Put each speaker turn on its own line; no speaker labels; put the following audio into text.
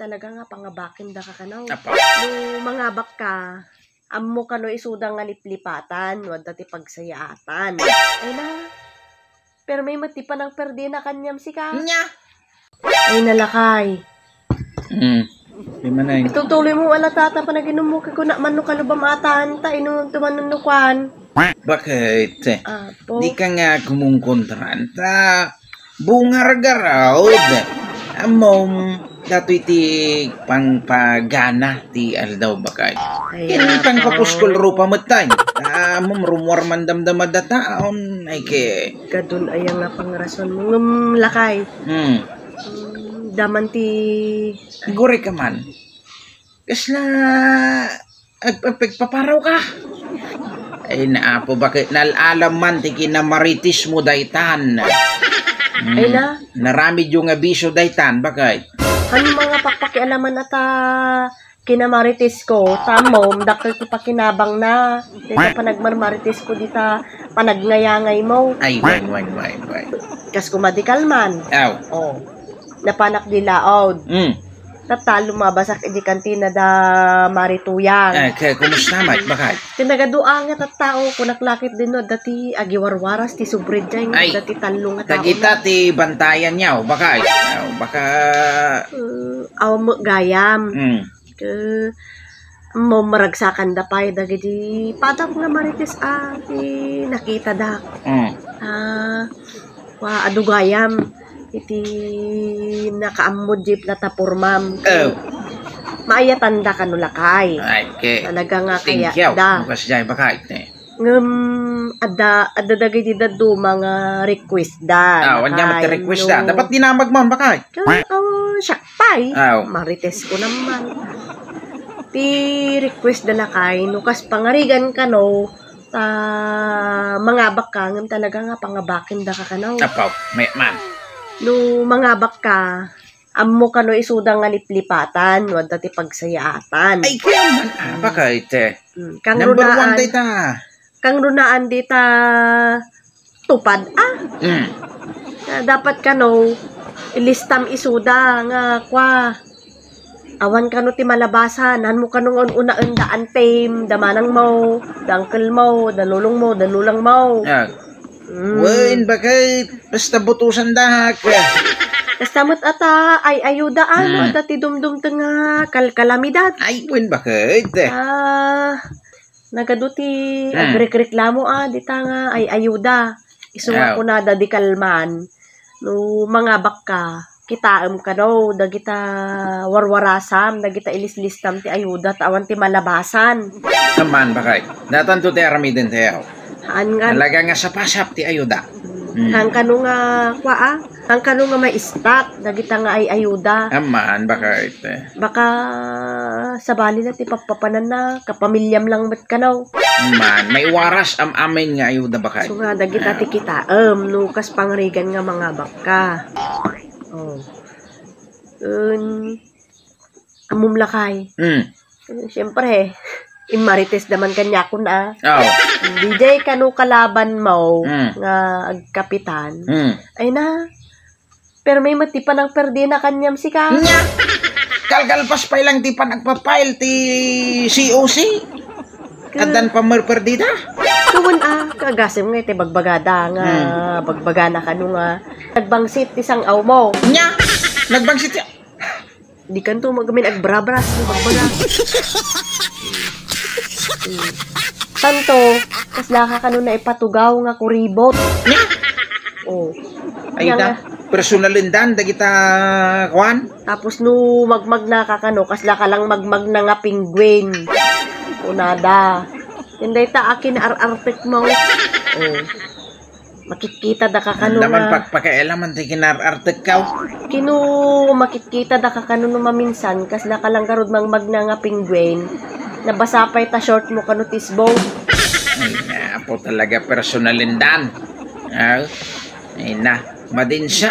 talaga nga pangabakin da ka kanaw.
Apa.
No mangabak ka, ammo kano isudang nga liplipatan, wadda ti pagsayaatan. Ay na, pero may matipan ng perdi na kanyam si ka.
Nya.
Ay nalakay.
Di man ay.
Itutuloy mo wala tata pa naginom mo kay kuna man no kalubam atan ta ino tumanunukan.
Bakit?
Apo.
Di ka nga kumungkontran ta. Bungar garaod. Amom dato iti pangpagana ti aldaw bakay. Kini pangpapuskol rupa matay. Amom rumor man damdamad da taon ay ke.
Kadun ay nga pangrason mo ngem lakay. Daman ti
Gore ka man. Kasla agpapagpaparaw ka. Ay naapo bakit nalalam man ti kinamaritis mo daytan.
Ay na.
Narami yung abiso daytan bakit?
Ano mga pakpakialaman at kinamarites ko, tamom, dakil ko pa kinabang na. Dito pa nagmarmarites ko dita, panagnayangay mo.
Ay, wag.
Kas kumadikal man.
Aw.
Oh. Napanak di laod. Tata lumabasak edi kantina da marituyang.
Kaya kumusta mat bakit?
Tinagaduang nga tattao kunaklakit din no dati agiwarwaras ti subred jay nga
Ay,
dati talong nga tao.
Tagita ti bantayan niyaw bakit? Aw, baka
Mo gayam. Ke mo maragsakan da pay dagiti patak nga marites ti nakita da. Wa adugayam iti nakaamod jeep na tapurmam. Maayatan da kanulakay.
Ay, ke.
Talaga nga kaya
Tingkyaw.
da.
Bukas jay bakit?
Ada dagiti daddo mga request da.
Wanya mati-request da. Dapat dinamag mo bakit?
Syakpay.
Aw.
Marites ko naman. Ti request da lakay nukas pangarigan kano mangabak ka ngem talaga nga pangabakin da ka kanaw.
Apaw, may man.
No mangabak ka, ammo kano isudang nga liplipatan, wadda ti pagsayaatan.
Ay, kaya man. Bakit?
Kang
Number
runaan,
1 data.
kang runaan dita tupad dapat kano ilistam isuda nga kwa awan kano ti malabasan han mo kanong unaan da antame damanang mo da uncle mo da lulong mo da lulang mo.
Wen bakit basta butusan dahak.
Kastamot ata ay ayudaan dati dumdum nga kalkalamidad.
Ay, wen bakit?
Nagaduti agreklamo dita nga ay ayuda. Isunga ko na di kalman. No mangabak ka, kitaem ka daw dagita warwarasam, dagita ilislistam ti ayuda tawan ti malabasan.
Naman bakit? Datan to ti aramiden tayo. Talaga nga sa pasap ti ayuda.
Ang kanu nga ang kanu nga ma-stock dagita nga ay ayuda.
Aman bakit?
Baka sabali na ti papapanan na kapamilyam lang met kanaw.
Man, may waras amin nga ayuda bakit?
So nga dagita ti kita nukas pangrigan nga mga bakka. Amum lakay. Siyempre imarites naman kanya ko na. DJ kanu kalaban mo nga agkapitan. Ay na. Pero may matipan ng perdi na kanyam si ka.
Nya. Kalkalpas pa lang ti panagpapail ti COC. Kadan pa merperdida.
Kuwan kagasim nga iti bagbagada nga bagbagana kanu nga nagbangsit ti sang aw mo.
Nya. Nagbangsit ya.
Di kanto magamin agbrabras ni bagbaga. Tanto, kasla ka kanu na ipatugaw nga kuribot.
Ay ta, personalindan dagita kwan.
Tapos no magmag na ka kanu, kasla ka lang magmag na nga penguin. Unada. Hindi ta akin ararpek mo. Makikita da ka kanu
Naman
nga.
pagpakailaman ti kinarartek kaw.
Kinu makikita da ka kanu no maminsan, kasla ka lang karod magmag na nga penguin. Nabasapay ta short mo kanu tisbong.
Ay na po talaga personalindan. Ay na, madin siya